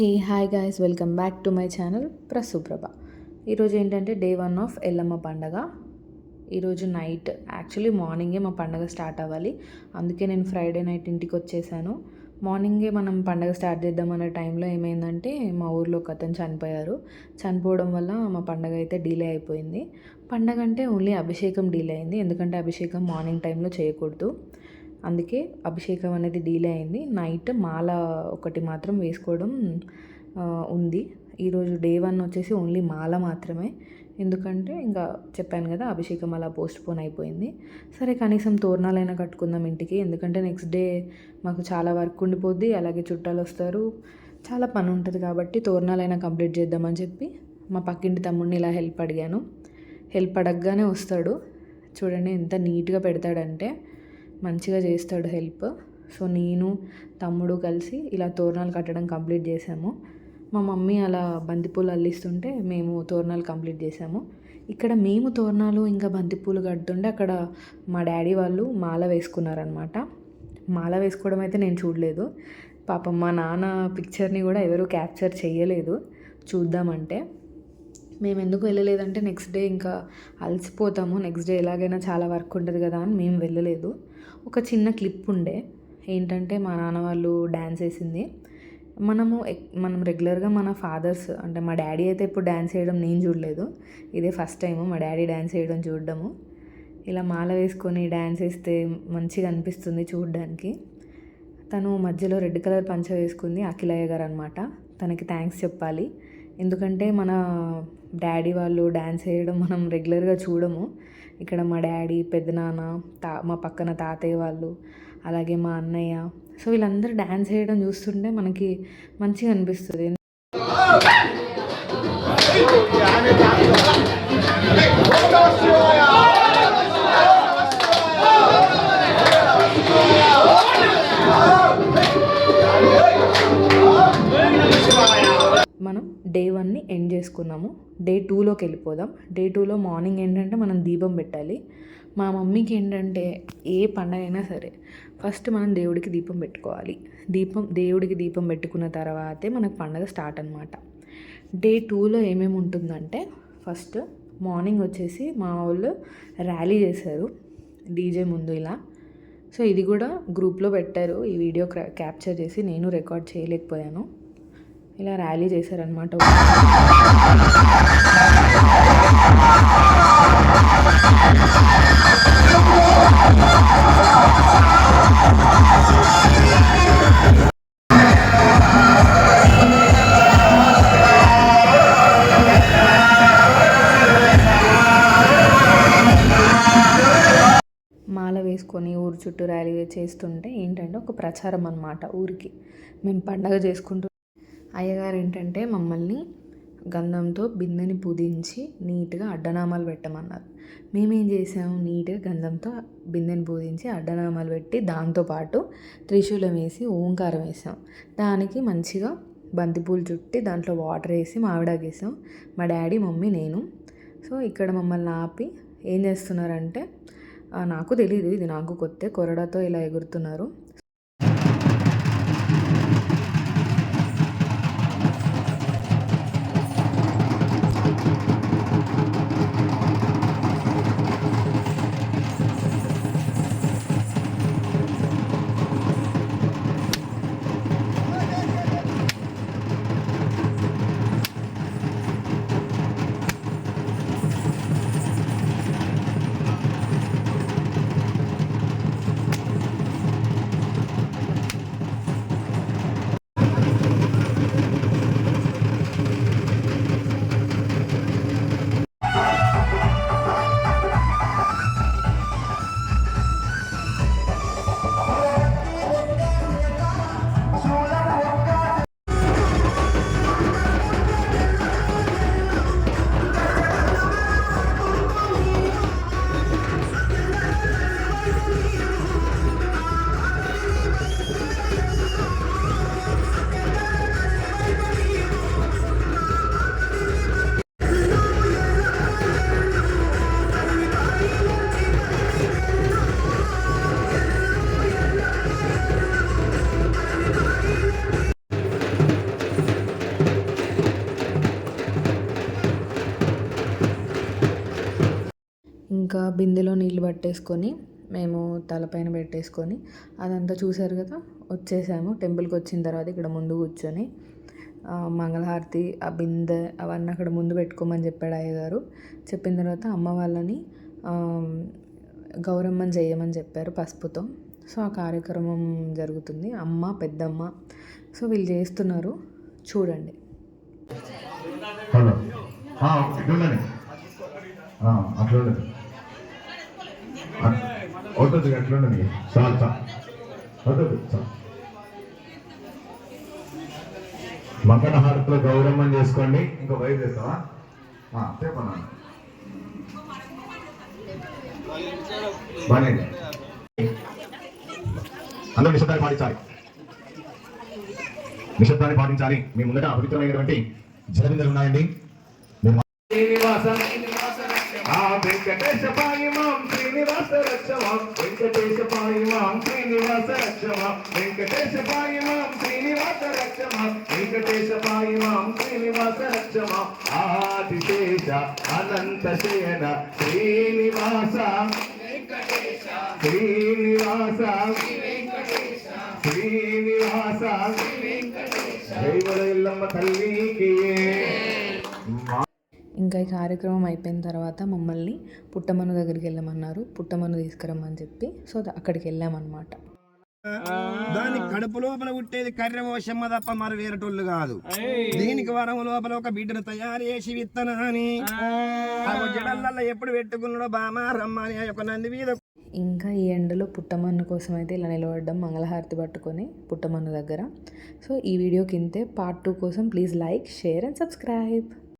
Hey hi guys, welcome back to my channel Prasuprabha. ఈరోజు ఏంటంటే day 1 of Yellamma పండగ. ఈరోజు నైట్ యాక్చువల్లీ మార్నింగే మా పండగ స్టార్ట్ అవ్వాలి. అందుకే నేను ఫ్రైడే నైట్ ఇంటికి వచ్చేసాను. మార్నింగే మనం పండగ స్టార్ట్ చేద్దామనే టైంలో ఏమైందంటే మా ఊర్లో ఒక అతను చనిపోయారు. చనిపోవడం వల్ల మా పండగ అయితే డిలే అయిపోయింది. పండగ అంటే ఓన్లీ అభిషేకం డిలే అయింది, ఎందుకంటే అభిషేకం మార్నింగ్ టైంలో చేయకూడదు. అందుకే అభిషేకం అనేది డిలే అయింది. నైట్ మాల ఒకటి మాత్రం వేసుకోవడం ఉంది. ఈరోజు డే 1 వచ్చేసి ఓన్లీ మాల మాత్రమే, ఎందుకంటే ఇంకా చెప్పాను కదా అభిషేకం అలా పోస్ట్పోన్ అయిపోయింది. సరే కనీసం తోరణాలైనా కట్టుకుందాం ఇంటికి, ఎందుకంటే నెక్స్ట్ డే మాకు చాలా వర్క్ ఉండిపోద్ది, అలాగే చుట్టాలు వస్తారు, చాలా పని ఉంటుంది. కాబట్టి తోరణాలైనా కంప్లీట్ చేద్దామని చెప్పి మా పక్కింటి తమ్ముడిని ఇలా హెల్ప్ అడిగాను. హెల్ప్ అడగగానే వస్తాడు. చూడండి ఎంత నీట్గా పెడతాడంటే, మంచిగా చేస్తాడు హెల్ప్. సో నేను తమ్ముడు కలిసి ఇలా తోరణాలు కట్టడం కంప్లీట్ చేసాము. మా మమ్మీ అలా బంతిపూలు అల్లిస్తుంటే మేము తోరణాలు కంప్లీట్ చేసాము. ఇక్కడ మేము తోరణాలు ఇంకా బంతిపూలు కడుతుంటే అక్కడ మా డాడీ వాళ్ళు మాల వేసుకున్నారనమాట. మాల వేసుకోవడం అయితే నేను చూడలేదు. పాపం మా నాన్న పిక్చర్ని కూడా ఎవరు క్యాప్చర్ చేయలేదు చూద్దామంటే. మేము ఎందుకు వెళ్ళలేదంటే నెక్స్ట్ డే ఇంకా అలసిపోతాము, నెక్స్ట్ డే ఎలాగైనా చాలా వర్క్ ఉంటుంది కదా అని మేము వెళ్ళలేదు. ఒక చిన్న క్లిప్ ఉండే, ఏంటంటే మా నాన్న వాళ్ళు డ్యాన్స్ వేసింది. మనం రెగ్యులర్గా మన ఫాదర్స్ అంటే మా డాడీ అయితే ఎప్పుడు డ్యాన్స్ వేయడం నేను చూడలేదు, ఇదే ఫస్ట్ టైము మా డాడీ డ్యాన్స్ వేయడం చూడడము. ఇలా మాల వేసుకొని డ్యాన్స్ వేస్తే మంచిగా అనిపిస్తుంది చూడడానికి. తను మధ్యలో రెడ్ కలర్ పంచ వేసుకుంది, అఖిలయ్య గారు అనమాట. తనకి థ్యాంక్స్ చెప్పాలి, ఎందుకంటే మన డాడీ వాళ్ళు డ్యాన్స్ వేయడం మనం రెగ్యులర్గా చూడము. ఇక్కడ మా డాడీ, పెద్దనాన్న, మా పక్కన తాతయ్య వాళ్ళు, అలాగే మా అన్నయ్య, సో వీళ్ళందరూ డ్యాన్స్ వేయడం చూస్తుంటే మనకి మంచిగా అనిపిస్తుంది. మనం డే 1ని ఎండ్ చేసుకున్నాము. డే 2లోకి వెళ్ళిపోదాం. డే 2లో మార్నింగ్ ఏంటంటే మనం దీపం పెట్టాలి. మా మమ్మీకి ఏంటంటే ఏ పండగ అయినా సరే ఫస్ట్ మనం దేవుడికి దీపం పెట్టుకోవాలి. దేవుడికి దీపం పెట్టుకున్న తర్వాతే మనకు పండగ స్టార్ట్ అనమాట. డే 2లో ఏమేమి ఉంటుందంటే, ఫస్ట్ మార్నింగ్ వచ్చేసి మా వాళ్ళు ర్యాలీ చేశారు డీజే ముందు ఇలా. సో ఇది కూడా గ్రూప్లో పెట్టారు, ఈ వీడియో క్యాప్చర్ చేసి నేను రికార్డ్ చేయలేకపోయాను. ఇలా ర్యాలీ చేశారనమాట. మాల వేసుకొని ఊరు చుట్టూ ర్యాలీ చేస్తుంటే ఏంటంటే ఒక ప్రచారం అనమాట ఊరికి. మేము పండగ చేసుకుంటూ అయ్యగారు ఏంటంటే మమ్మల్ని గంధంతో బిందెని పూజించి నీట్గా అడ్డనామాలు పెట్టమన్నారు. మేమేం చేసాము, నీట్గా గంధంతో బిందెని పూజించి అడ్డనామాలు పెట్టి దాంతోపాటు త్రిశూలం వేసి ఓంకారం వేసాం. దానికి మంచిగా బంతిపూలు చుట్టి దాంట్లో వాటర్ వేసి మామిడాకు వేసాం, మా డాడీ, మమ్మీ, నేను. సో ఇక్కడ మమ్మల్ని ఆపి ఏం చేస్తున్నారంటే, నాకు తెలీదు, ఇది నాకు కొత్త, కొరడాతో ఇలా ఎగురుతున్నారు. ఇంకా బిందెలో నీళ్ళు పట్టేసుకొని మేము తలపైన పెట్టేసుకొని అదంతా చూసారు కదా, వచ్చేసాము. టెంపుల్కి వచ్చిన తర్వాత ఇక్కడ ముందు కూర్చొని మంగళహారతి ఆ బిందె అవన్నీ అక్కడ ముందు పెట్టుకోమని చెప్పాడు అయ్యగారు. చెప్పిన తర్వాత అమ్మ వాళ్ళని గౌరమ్మని చేయమని చెప్పారు పసుపుతో. సో ఆ కార్యక్రమం జరుగుతుంది. అమ్మ పెద్దమ్మ సో వీళ్ళు చేస్తున్నారు, చూడండి. హలో అట్లుండండి, అట్లుండండి, అవుతుంది అట్లుండండి. చాలు అవుతుంది చాలు. మంగళహారతిలో గౌరమ్మని చేసుకోండి. ఇంకా వైపు చేస్తావా? చెప్పన్నా బాగా అందరూ నిశ్శబ్దాన్ని పాటించాలి. నిశ్శబ్దాన్ని పాటించాలి. మీ ముందట అపవిత్రమైనటువంటి జలబిందెలు ఉన్నాయండి. వెంకటేశ పాయిమాం శ్రీనివాస రక్షమాం, వెంకటేశ పాయిమాం శ్రీనివాస రక్షమాం, వెంకటేశ పాయిమాం శ్రీనివాస రక్షమాం, వెంకటేశ పాయిమాం శ్రీనివాస రక్షమాం. ఆదిశేష అనంత శయన శ్రీనివాస శ్రీనివాస శ్రీనివాస ఎల్లమ్మ తల్లికి. ఇంకా ఈ కార్యక్రమం అయిపోయిన తర్వాత మమ్మల్ని పుట్టమన్ను దగ్గరికి వెళ్ళమన్నారు. పుట్టమన్ను తీసుకురమ్మని చెప్పి సో అక్కడికి వెళ్ళామన్నమాట. దాని కడుపు లోపల పుట్టేది కర్రెమోషమ్మ తప్ప మరి వేరేటోళ్ళు కాదు. దీనికి వరం లోపల ఒక బిడ్డను తయారు చేసి విత్తనాన్ని జడల్లో ఎప్పుడు పెట్టుకున్నాడో బామా రమ్మని ఆ యొక్క నంది మీద. ఇంకా ఈ ఎండలో పుట్టమన్ను కోసం అయితే ఇలా నిలబడ్డం, మంగళహారతి పట్టుకొని పుట్టమన్ను దగ్గర. సో ఈ వీడియోకి ఇంతే. పార్ట్ 2 కోసం please like, share and subscribe.